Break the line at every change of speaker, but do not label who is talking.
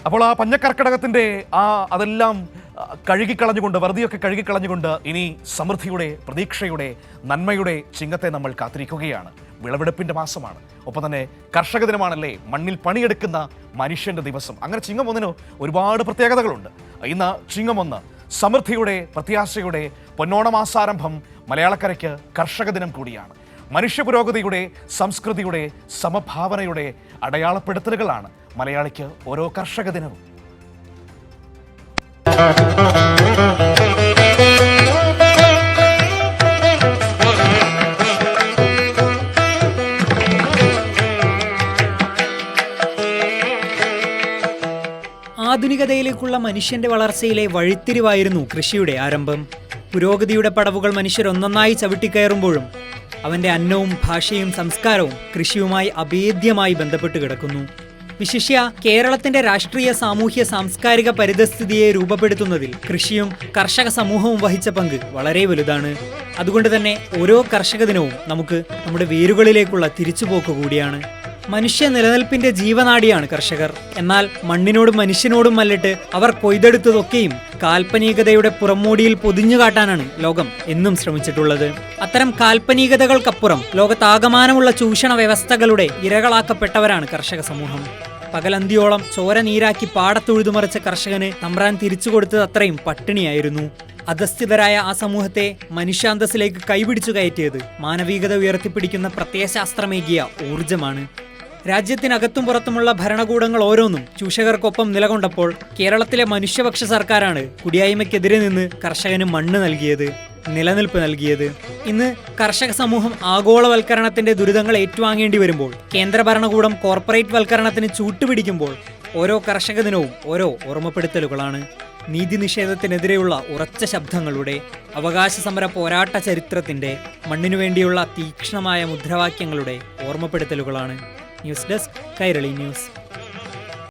അപ്പോൾ ആ പഞ്ഞക്കർക്കിടകത്തിൻ്റെ അതെല്ലാം കഴുകിക്കളഞ്ഞുകൊണ്ട് വെറുതെയൊക്കെ കഴുകിക്കളഞ്ഞുകൊണ്ട് ഇനി സമൃദ്ധിയുടെ, പ്രതീക്ഷയുടെ, നന്മയുടെ ചിങ്ങത്തെ നമ്മൾ കാത്തിരിക്കുകയാണ്. വിളവെടുപ്പിൻ്റെ മാസമാണ്. ഒപ്പം തന്നെ കർഷക ദിനമാണല്ലേ, മണ്ണിൽ പണിയെടുക്കുന്ന മനുഷ്യൻ്റെ ദിവസം. അങ്ങനെ ചിങ്ങം ഒന്നിന് ഒരുപാട് പ്രത്യേകതകളുണ്ട്. ഇന്ന് ചിങ്ങം ഒന്ന് സമൃദ്ധിയുടെ, പ്രത്യാശയുടെ പൊന്നോണമാസാരംഭം. മലയാളക്കരയ്ക്ക് കർഷക ദിനം കൂടിയാണ്. മനുഷ്യ പുരോഗതിയുടെ, സംസ്കൃതിയുടെ, സമഭാവനയുടെ അടയാളപ്പെടുത്തലുകളാണ് മലയാളിക്ക് ഓരോ കർഷക ദിനവും.
ആധുനികതയിലേക്കുള്ള മനുഷ്യന്റെ വളർച്ചയിലെ വഴിത്തിരിവായിരുന്നു കൃഷിയുടെ ആരംഭം. പുരോഗതിയുടെ പടവുകൾ മനുഷ്യർ ഒന്നൊന്നായി ചവിട്ടിക്കയറുമ്പോഴും അവന്റെ അന്നവും ഭാഷയും സംസ്കാരവും കൃഷിയുമായി അഭേദ്യമായി ബന്ധപ്പെട്ട് കിടക്കുന്നു. വിശിഷ്യ കേരളത്തിന്റെ രാഷ്ട്രീയ, സാമൂഹ്യ, സാംസ്കാരിക പരിതസ്ഥിതിയെ രൂപപ്പെടുത്തുന്നതിൽ കൃഷിയും കർഷക സമൂഹവും വഹിച്ച പങ്ക് വളരെ വലുതാണ്. അതുകൊണ്ട് തന്നെ ഓരോ കർഷക ദിനവും നമുക്ക് നമ്മുടെ വേരുകളിലേക്കുള്ള തിരിച്ചുപോക്ക് കൂടിയാണ്. മനുഷ്യ നിലനിൽപ്പിന്റെ ജീവനാഡിയാണ് കർഷകർ. എന്നാൽ മണ്ണിനോടും മനുഷ്യനോടും മല്ലിട്ട് അവർ കൊയ്തെടുത്തതൊക്കെയും കാൽപ്പനികതയുടെ പുറമോടിയിൽ പൊതിഞ്ഞു കാട്ടാനാണ് ലോകം എന്നും ശ്രമിച്ചിട്ടുള്ളത്. അത്തരം കാൽപ്പനികതകൾക്കപ്പുറം ലോകത്താകമാനമുള്ള ചൂഷണ വ്യവസ്ഥകളുടെ ഇരകളാക്കപ്പെട്ടവരാണ് കർഷക സമൂഹം. പകലന്തിയോളം ചോര നീരാക്കി പാടത്തൊഴുതുമറിച്ച കർഷകന് തമ്പ്രാൻ തിരിച്ചു കൊടുത്തത് അത്രയും പട്ടിണിയായിരുന്നു. അധസ്ഥിതരായ ആ സമൂഹത്തെ മനുഷ്യാന്തസ്സിലേക്ക് കൈപിടിച്ചു കയറ്റിയത് മാനവികത ഉയർത്തിപ്പിടിക്കുന്ന പ്രത്യയശാസ്ത്രമേകിയ ഊർജമാണ്. രാജ്യത്തിനകത്തും പുറത്തുമുള്ള ഭരണകൂടങ്ങൾ ഓരോന്നും ചൂഷകർക്കൊപ്പം നിലകൊണ്ടപ്പോൾ കേരളത്തിലെ മനുഷ്യപക്ഷ സർക്കാരാണ് കുടിയായ്മയ്ക്കെതിരെ നിന്ന് കർഷകന് മണ്ണ് നൽകിയത്, നിലനിൽപ്പ് നൽകിയത്. ഇന്ന് കർഷക സമൂഹം ആഗോളവൽക്കരണത്തിന്റെ ദുരിതങ്ങൾ ഏറ്റുവാങ്ങേണ്ടി വരുമ്പോൾ, കേന്ദ്ര ഭരണകൂടം കോർപ്പറേറ്റ് വൽക്കരണത്തിന് ചൂട്ടുപിടിക്കുമ്പോൾ ഓരോ കർഷക ദിനവും ഓരോ ഓർമ്മപ്പെടുത്തലുകളാണ്. നീതി നിഷേധത്തിനെതിരെയുള്ള ഉറച്ച ശബ്ദങ്ങളുടെ, അവകാശ സമര പോരാട്ട ചരിത്രത്തിന്റെ, മണ്ണിനു വേണ്ടിയുള്ള തീക്ഷ്ണമായ മുദ്രാവാക്യങ്ങളുടെ ഓർമ്മപ്പെടുത്തലുകളാണ്. News desk, Kairali news.